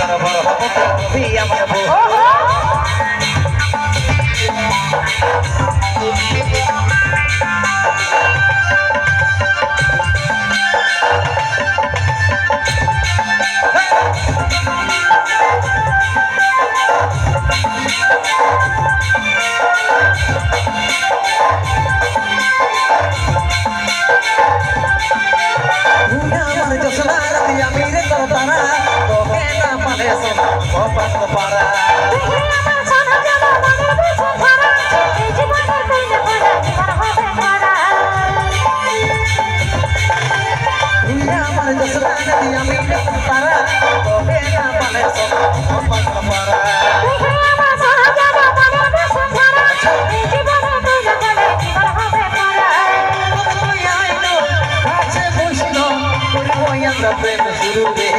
তোর বড় হব তুই আমার বউ প্রেম শুরু রে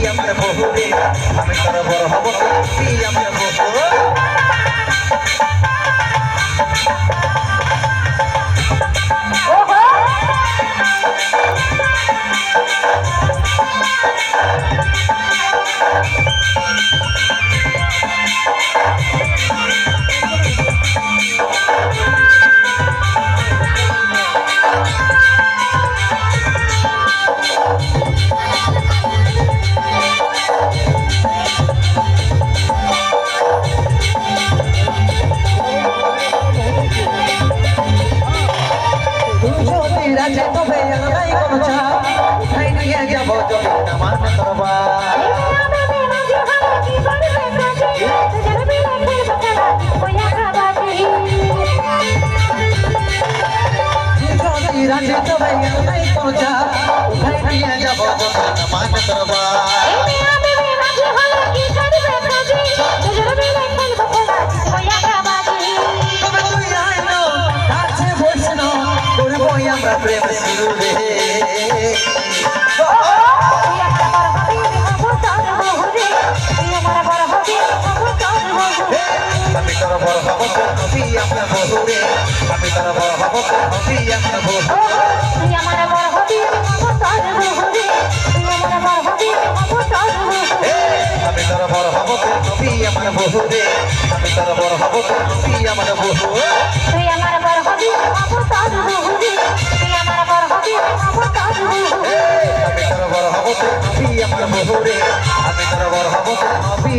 আমার বহু রে আমি তোর বড় হব তুই আমার বহু প্রেম শুরু রে আমি তোর বড় হব তুই আমার বহু রে আমি তোর বড় হব তুই আমার বহু তুই আমার বড় হবি আমি তোর বড় হব তুই আমার বহু রে আমি তোর বড় হব তুই আমার বহু তুই আমার বড় হবি তুই আমার বড় হবি আমি তোর বড় হব তুই আমার বহু রে আমি তোর বড় হব তুই